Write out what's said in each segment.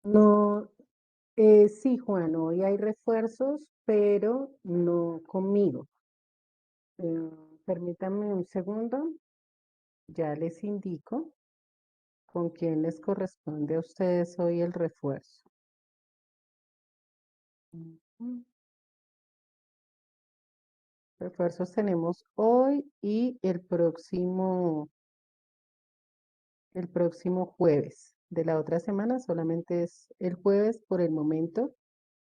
No, sí, Juan, hoy hay refuerzos, pero no conmigo. Permítanme un segundo, ya les indico con quién les corresponde a ustedes hoy el refuerzo. Ujú. Refuerzos tenemos hoy y el próximo jueves. De la otra semana solamente es el jueves por el momento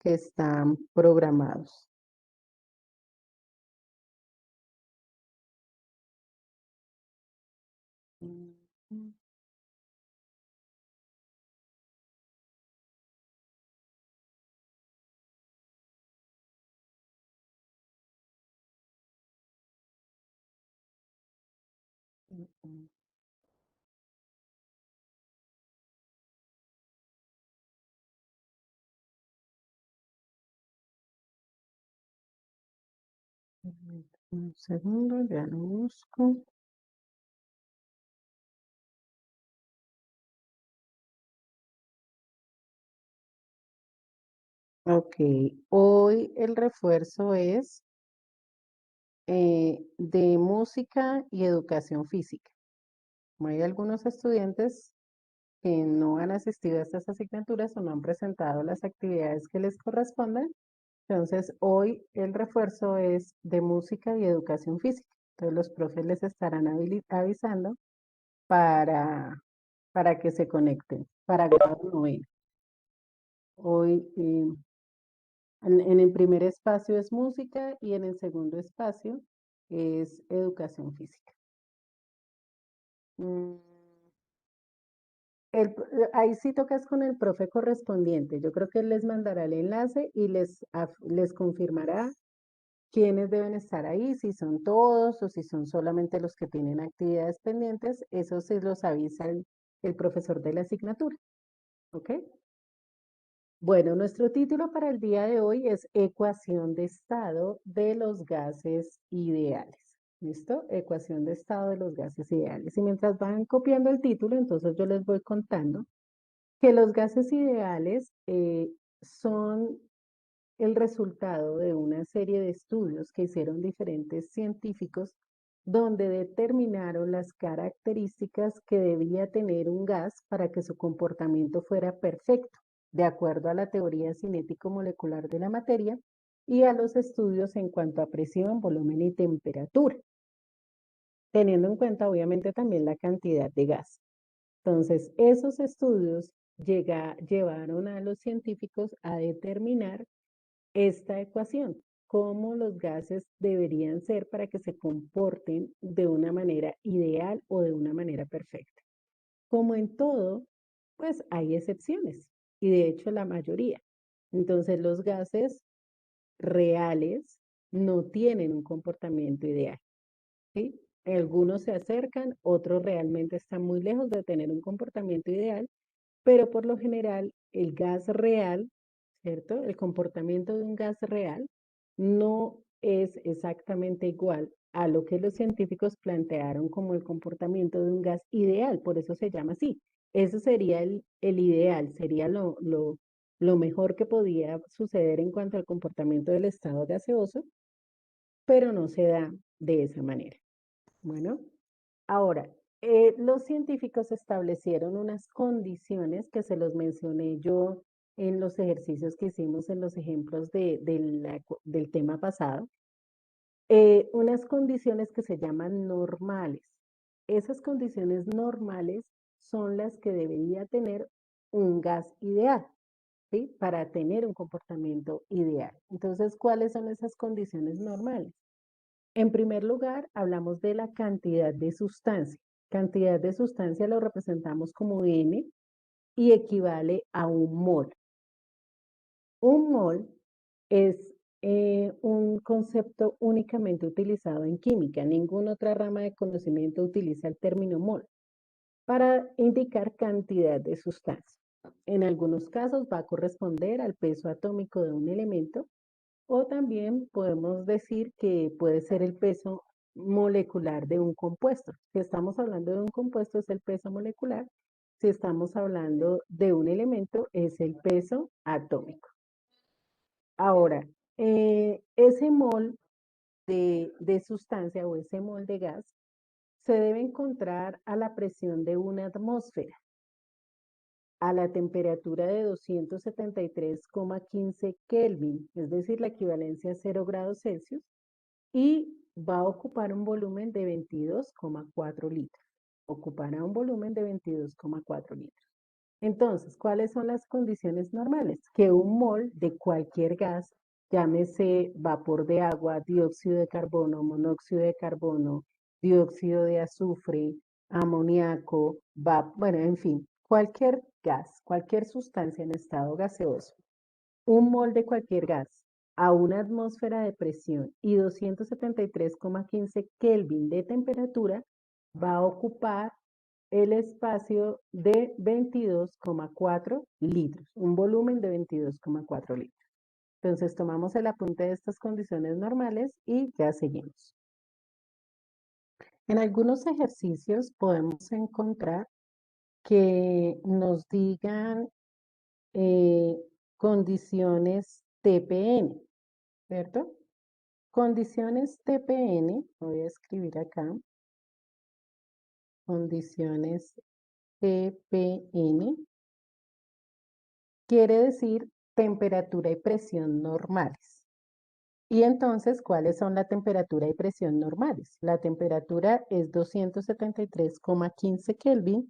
que están programados. Ujú. Ujú. Un segundo, ya lo busco. Ok, hoy el refuerzo es de música y educación física. Como hay algunos estudiantes que no han asistido a estas asignaturas o no han presentado las actividades que les corresponden, entonces hoy el refuerzo es de música y educación física. Entonces los profes les estarán avisando para, para que se conecten para grado noveno. Hoy en el primer espacio es música y en el segundo espacio es educación física. Mm, ahí sí tocas con el profe correspondiente. Yo creo que él les mandará el enlace y les confirmará quiénes deben estar ahí, si son todos o si son solamente los que tienen actividades pendientes. Eso sí los avisa el profesor de la asignatura. ¿Ok? Bueno, nuestro título para el día de hoy es Ecuación de estado de los gases ideales. ¿Listo? Ecuación de estado de los gases ideales. Y mientras van copiando el título, entonces yo les voy contando que los gases ideales son el resultado de una serie de estudios que hicieron diferentes científicos donde determinaron las características que debía tener un gas para que su comportamiento fuera perfecto, de acuerdo a la teoría cinético-molecular de la materia y a los estudios en cuanto a presión, volumen y temperatura, teniendo en cuenta obviamente también la cantidad de gas. Entonces, esos estudios llevaron a los científicos a determinar esta ecuación, cómo los gases deberían ser para que se comporten de una manera ideal o de una manera perfecta. Como en todo, pues hay excepciones y de hecho la mayoría. Entonces los gases reales no tienen un comportamiento ideal, ¿sí? Algunos se acercan, otros realmente están muy lejos de tener un comportamiento ideal, pero por lo general el gas real, ¿cierto? El comportamiento de un gas real no es exactamente igual a lo que los científicos plantearon como el comportamiento de un gas ideal, por eso se llama así. Eso sería el ideal, sería lo mejor que podía suceder en cuanto al comportamiento del estado gaseoso, pero no se da de esa manera. Bueno, ahora, los científicos establecieron unas condiciones que se los mencioné yo en los ejercicios que hicimos en los ejemplos del tema pasado, unas condiciones que se llaman normales. Esas condiciones normales son las que debería tener un gas ideal, ¿sí? Para tener un comportamiento ideal. Entonces, ¿cuáles son esas condiciones normales? En primer lugar, hablamos de la cantidad de sustancia. Cantidad de sustancia lo representamos como N y equivale a un mol. Un mol es un concepto únicamente utilizado en química. Ninguna otra rama de conocimiento utiliza el término mol para indicar cantidad de sustancia. En algunos casos va a corresponder al peso atómico de un elemento o también podemos decir que puede ser el peso molecular de un compuesto. Si estamos hablando de un compuesto, es el peso molecular. si estamos hablando de un elemento, es el peso atómico. Ahora, ese mol de sustancia o ese mol de gas se debe encontrar a la presión de una atmósfera, a la temperatura de 273,15 Kelvin, es decir, la equivalencia a 0 grados Celsius, y va a ocupar un volumen de 22,4 litros. Ocupará un volumen de 22,4 litros. Entonces, ¿cuáles son las condiciones normales? Que un mol de cualquier gas, llámese vapor de agua, dióxido de carbono, monóxido de carbono, dióxido de azufre, amoníaco, bueno, en fin, cualquier gas, cualquier sustancia en estado gaseoso, un mol de cualquier gas a una atmósfera de presión y 273,15 Kelvin de temperatura va a ocupar el espacio de 22,4 litros, un volumen de 22,4 litros. Entonces tomamos el apunte de estas condiciones normales y ya seguimos. En algunos ejercicios podemos encontrar que nos digan eh, condiciones TPN, ¿cierto? Condiciones TPN, voy a escribir acá, condiciones TPN, quiere decir temperatura y presión normales. Y entonces, ¿cuáles son la temperatura y presión normales? La temperatura es 273,15 Kelvin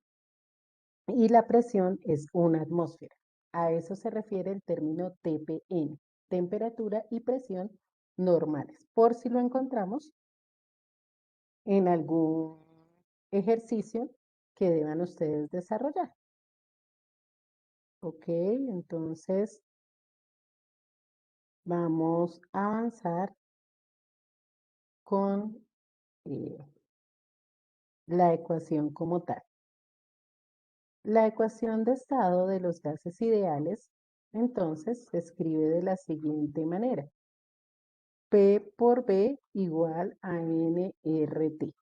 y la presión es una atmósfera. A eso se refiere el término TPN, temperatura y presión normales. Por si lo encontramos en algún ejercicio que deban ustedes desarrollar. Ok, entonces vamos a avanzar con eh, la ecuación como tal. La ecuación de estado de los gases ideales, entonces, se escribe de la siguiente manera. P por B igual a nRT.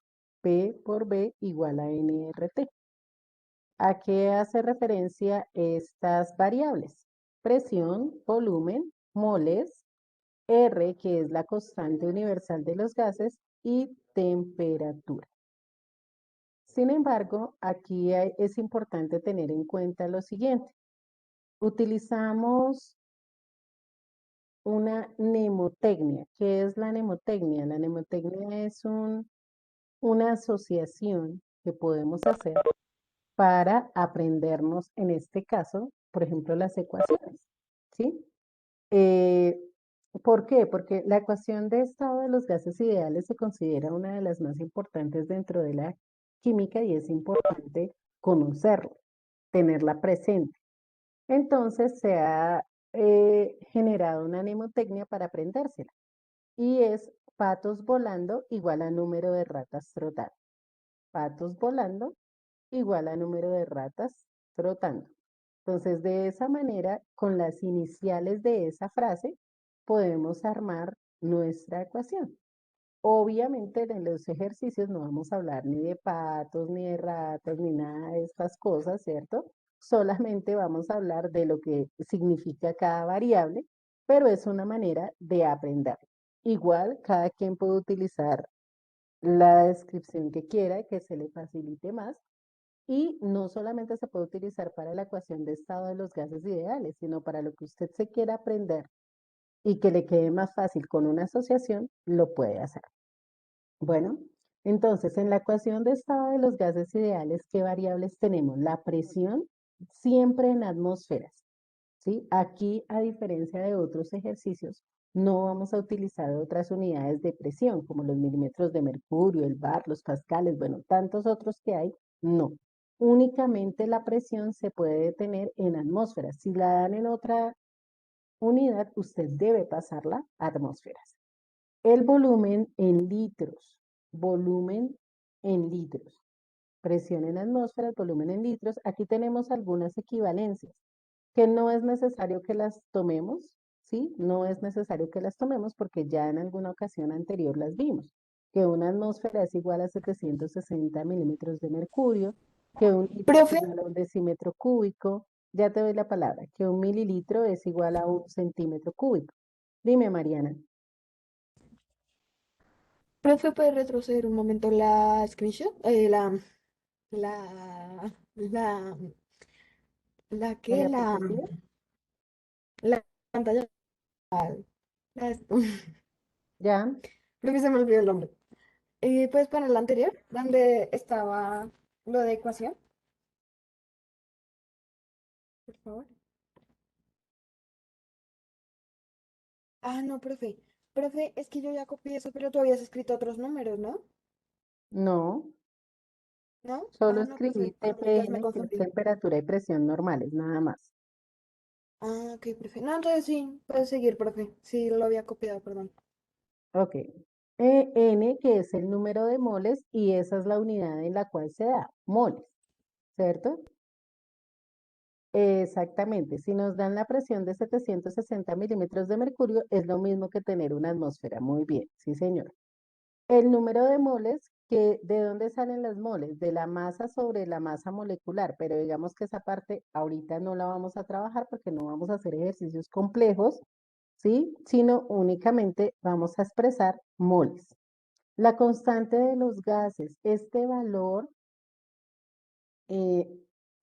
P por B igual a nRT. ¿A qué hace referencia estas variables? Presión, volumen, moles, R, que es la constante universal de los gases, y temperatura. Sin embargo, aquí es importante tener en cuenta lo siguiente. Utilizamos una mnemotecnia. ¿Qué es la mnemotecnia? La mnemotecnia es una asociación que podemos hacer para aprendernos, en este caso, por ejemplo, las ecuaciones, ¿sí? Eh, ¿Por qué? Porque la ecuación de estado de los gases ideales se considera una de las más importantes dentro de la química y es importante conocerla, tenerla presente. Entonces se ha generado una mnemotecnia para aprendérsela y es patos volando igual a número de ratas trotando. Patos volando igual a número de ratas trotando. Entonces, de esa manera, con las iniciales de esa frase, podemos armar nuestra ecuación. Obviamente en los ejercicios no vamos a hablar ni de patos, ni de ratas, ni nada de estas cosas, ¿cierto? Solamente vamos a hablar de lo que significa cada variable, pero es una manera de aprender. Igual, cada quien puede utilizar la descripción que quiera, que se le facilite más, y no solamente se puede utilizar para la ecuación de estado de los gases ideales, sino para lo que usted se quiera aprender y que le quede más fácil con una asociación, lo puede hacer. Bueno, entonces en la ecuación de estado de los gases ideales, ¿qué variables tenemos? La presión siempre en atmósferas, ¿sí? Aquí, a diferencia de otros ejercicios, no vamos a utilizar otras unidades de presión, como los milímetros de mercurio, el bar, los pascales, bueno, tantos otros que hay, no. Únicamente la presión se puede detener en atmósferas. Si la dan en otra unidad, usted debe pasarla a atmósferas. El volumen en litros, volumen en litros, presión en atmósferas, volumen en litros. Aquí tenemos algunas equivalencias que no es necesario que las tomemos, ¿sí? No es necesario que las tomemos porque ya en alguna ocasión anterior las vimos, que una atmósfera es igual a 760 milímetros de mercurio, que un litro es Profe, igual a un decímetro cúbico. Ya te doy la palabra, que un mililitro es igual a un centímetro cúbico. Dime, Mariana. profe, ¿puede retroceder un momento la screenshot? La, la ¿La que, diapositiva? la pantalla, la, Ya. creo que se me olvidó el nombre. ¿Puedes poner la anterior, donde estaba lo de ecuación, por favor? Ah, no, profe. Profe, es que yo ya copié eso, pero tú habías escrito otros números, ¿no? No, ¿No? solo Ah, no, escribí profe. No, entonces me TPM, que es confundí. temperatura y presión normales, nada más. Ah, ok, profe. No, entonces sí, puedes seguir, profe. Sí, lo había copiado, perdón. Ok. N, que es el número de moles, y esa es la unidad en la cual se da, moles, ¿cierto? Exactamente. Si nos dan la presión de 760 milímetros de mercurio, es lo mismo que tener una atmósfera. Muy bien, sí, señor. El número de moles, ¿de dónde salen las moles? De la masa sobre la masa molecular, pero digamos que esa parte ahorita no la vamos a trabajar porque no vamos a hacer ejercicios complejos, ¿sí? Sino únicamente vamos a expresar moles. La constante de los gases, este valor eh,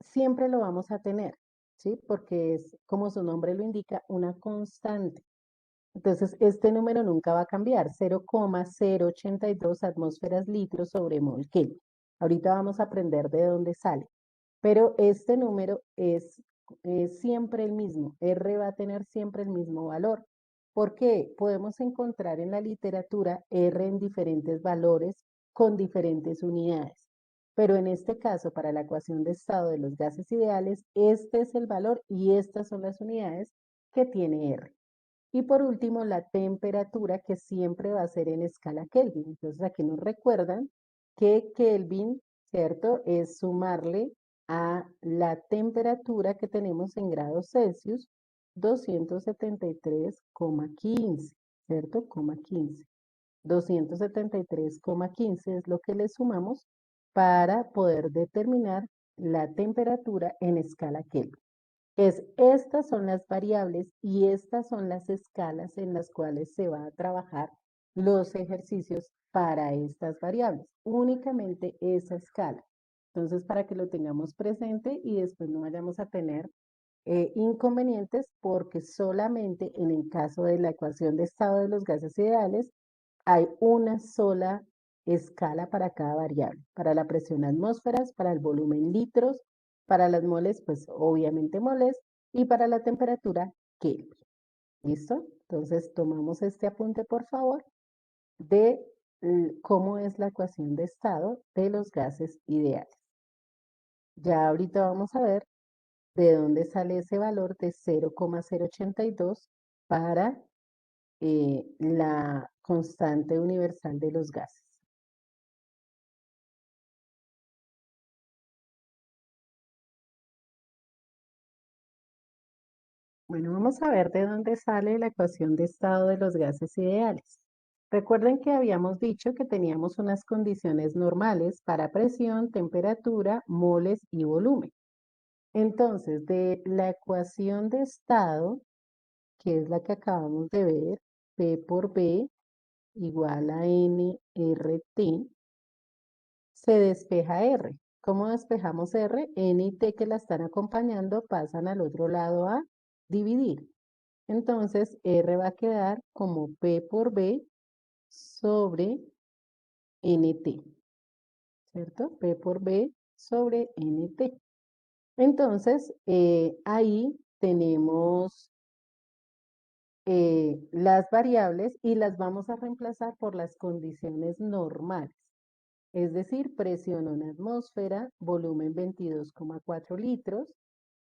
siempre lo vamos a tener, ¿sí? Porque es, como su nombre lo indica, una constante. Entonces, este número nunca va a cambiar, 0,082 atmósferas litros sobre mol Kelvin. Ahorita vamos a aprender de dónde sale, pero este número es siempre el mismo. R va a tener siempre el mismo valor. Porque podemos encontrar en la literatura R en diferentes valores con diferentes unidades. Pero en este caso, para la ecuación de estado de los gases ideales, este es el valor y estas son las unidades que tiene R. Y por último, la temperatura, que siempre va a ser en escala Kelvin. Entonces aquí nos recuerdan que Kelvin, ¿cierto? Es sumarle a la temperatura que tenemos en grados Celsius, 273,15, ¿cierto? 15. 273,15 es lo que le sumamos para poder determinar la temperatura en escala Kelvin. Estas son las variables y estas son las escalas en las cuales se va a trabajar los ejercicios para estas variables, únicamente esa escala. Entonces, para que lo tengamos presente y después no vayamos a tener inconvenientes porque solamente en el caso de la ecuación de estado de los gases ideales hay una sola escala para cada variable. Para la presión atmósferas, para el volumen litros, para las moles, pues obviamente moles, y para la temperatura Kelvin. ¿Listo? Entonces tomamos este apunte, por favor, de cómo es la ecuación de estado de los gases ideales. Ya ahorita vamos a ver de dónde sale ese valor de 0,082 para la constante universal de los gases. Bueno, vamos a ver de dónde sale la ecuación de estado de los gases ideales. Recuerden que habíamos dicho que teníamos unas condiciones normales para presión, temperatura, moles y volumen. Entonces, de la ecuación de estado, que es la que acabamos de ver, P por B igual a nRT, se despeja R. ¿Cómo despejamos R? N y T que la están acompañando pasan al otro lado a dividir. Entonces, R va a quedar como P por B sobre NT, ¿cierto? P por B sobre NT. Entonces, ahí tenemos las variables y las vamos a reemplazar por las condiciones normales. Es decir, presión en atmósfera, volumen 22,4 litros,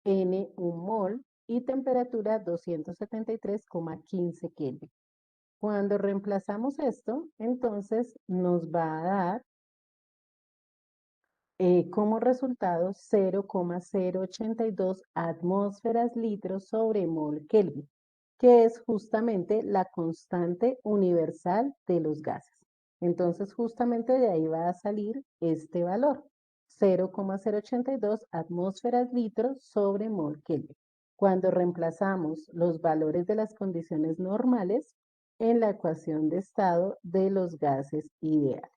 N 1 mol y temperatura 273,15 Kelvin. Cuando reemplazamos esto, entonces nos va a dar como resultado 0,082 atmósferas litros sobre mol Kelvin, que es justamente la constante universal de los gases. Entonces, justamente de ahí va a salir este valor, 0,082 atmósferas litros sobre mol Kelvin. Cuando reemplazamos los valores de las condiciones normales en la ecuación de estado de los gases ideales.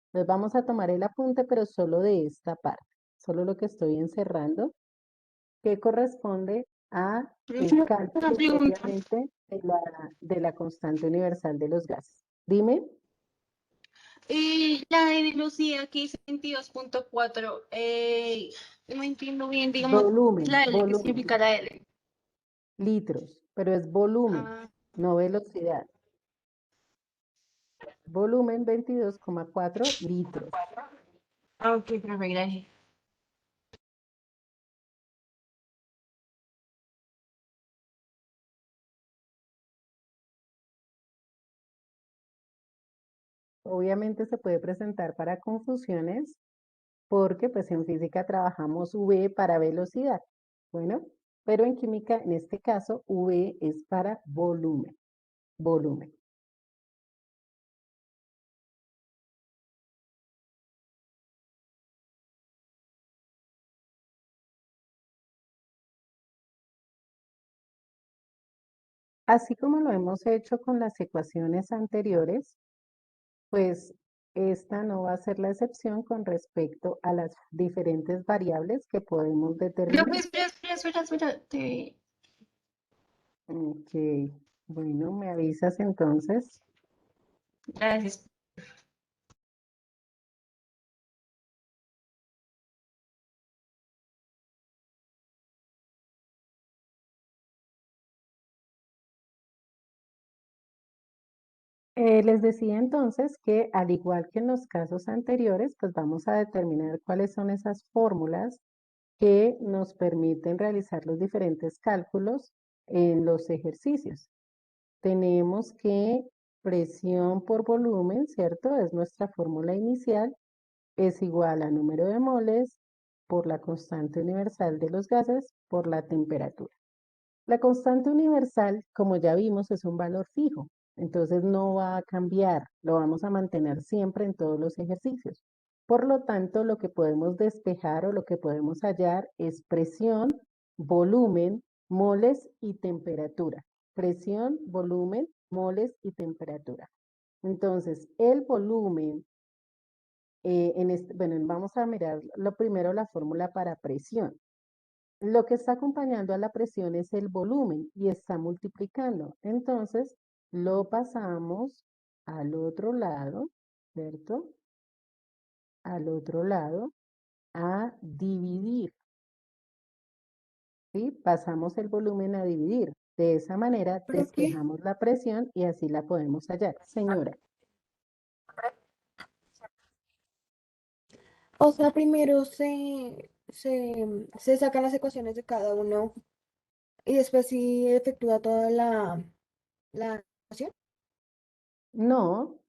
Entonces vamos a tomar el apunte, pero solo de esta parte, solo lo que estoy encerrando, que corresponde a el Profe, una cálculo pregunta. propiamente de la constante universal de los gases. Dime. La de velocidad que es 22.4, no entiendo bien, digamos, Volumen, la L, ¿qué volumen, significa la L? litros, pero es volumen, Ah, no velocidad. Volumen 22,4 litros. ok, profe, gracias. Obviamente se puede presentar para confusiones porque pues en física trabajamos V para velocidad. Bueno, pero en química, en este caso, V es para volumen, volumen. Así como lo hemos hecho con las ecuaciones anteriores, pues esta no va a ser la excepción con respecto a las diferentes variables que podemos Profe, determinar. espera, Ok, bueno, me avisas entonces. gracias. Les decía entonces que al igual que en los casos anteriores, pues vamos a determinar cuáles son esas fórmulas que nos permiten realizar los diferentes cálculos en los ejercicios. Tenemos que presión por volumen, ¿cierto? Es nuestra fórmula inicial, es igual a número de moles por la constante universal de los gases por la temperatura. La constante universal, como ya vimos, es un valor fijo, entonces no va a cambiar, lo vamos a mantener siempre en todos los ejercicios. Por lo tanto, lo que podemos despejar o lo que podemos hallar es presión, volumen, moles y temperatura. Presión, volumen, moles y temperatura. Entonces, el volumen, bueno, vamos a mirar lo primero la fórmula para presión. Lo que está acompañando a la presión es el volumen y está multiplicando. Entonces, lo pasamos al otro lado, ¿cierto? Al otro lado a dividir, ¿sí? Pasamos el volumen a dividir. De esa manera Profe, despejamos la presión y así la podemos hallar. Señora, o sea, primero se sacan las ecuaciones de cada uno y después sí efectúa toda la ecuación. no,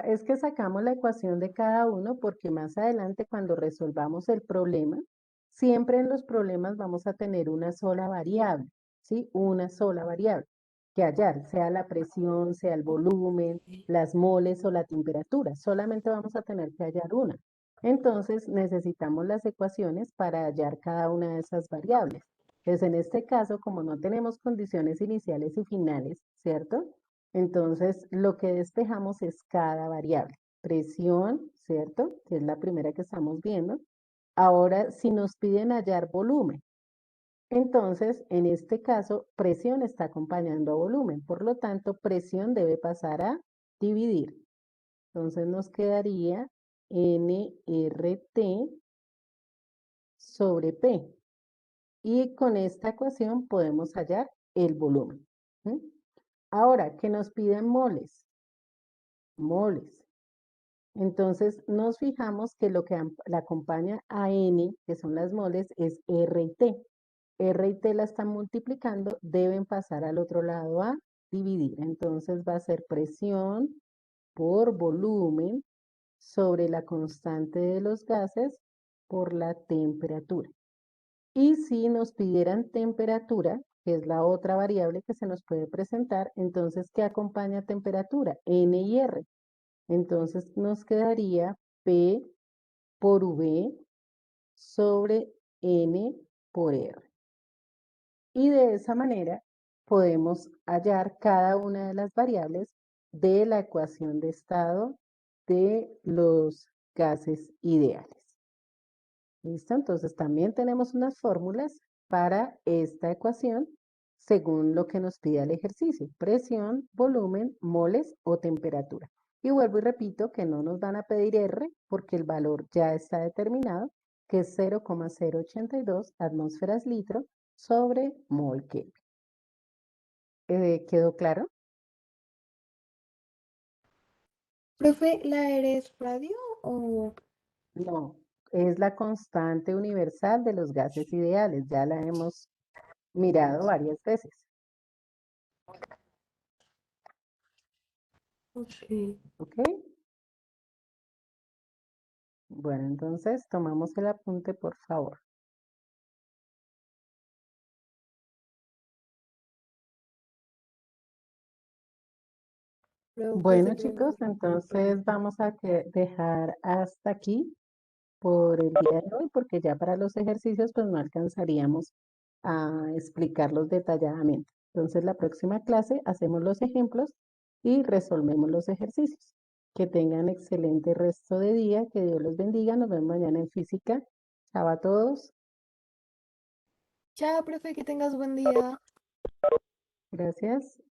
es que sacamos la ecuación de cada uno porque más adelante cuando resolvamos el problema, siempre en los problemas vamos a tener una sola variable, ¿sí? Una sola variable que hallar, sea la presión, sea el volumen, las moles o la temperatura. Solamente vamos a tener que hallar una. Entonces necesitamos las ecuaciones para hallar cada una de esas variables. Entonces en este caso, como no tenemos condiciones iniciales y finales, ¿cierto? Entonces, lo que despejamos es cada variable. Presión, ¿cierto? Que es la primera que estamos viendo. Ahora, si nos piden hallar volumen, entonces, en este caso, presión está acompañando a volumen. Por lo tanto, presión debe pasar a dividir. Entonces, nos quedaría nRT sobre P. Y con esta ecuación podemos hallar el volumen. ¿Mm? Ahora, que nos piden moles. Moles. Entonces nos fijamos que lo que la acompaña a N, que son las moles, es R y T. R y T la están multiplicando, deben pasar al otro lado a dividir. Entonces va a ser presión por volumen sobre la constante de los gases por la temperatura. Y si nos pidieran temperatura, que es la otra variable que se nos puede presentar, entonces, ¿qué acompaña temperatura? N y R. Entonces nos quedaría P por V sobre n por r. Y de esa manera podemos hallar cada una de las variables de la ecuación de estado de los gases ideales. ¿Listo? Entonces también tenemos unas fórmulas para esta ecuación según lo que nos pida el ejercicio: presión, volumen, moles o temperatura. Y vuelvo y repito que no nos van a pedir R porque el valor ya está determinado, que es 0,082 atmósferas litro sobre mol Kelvin. ¿Quedó claro? Profe, ¿la R es radio o...? No, es la constante universal de los gases ideales. Ya la hemos mirado varias veces. Ok. ¿Ok? Bueno, entonces tomamos el apunte, por favor. Pero, Bueno, profe, yo no chicos, entiendo el entonces vamos a dejar hasta aquí por el día de hoy, porque ya para los ejercicios pues no alcanzaríamos a explicarlos detalladamente. Entonces la próxima clase hacemos los ejemplos y resolvemos los ejercicios. Que tengan excelente resto de día, que Dios los bendiga. Nos vemos mañana en física. Chao a todos. Chao, profe, que tengas buen día. Gracias.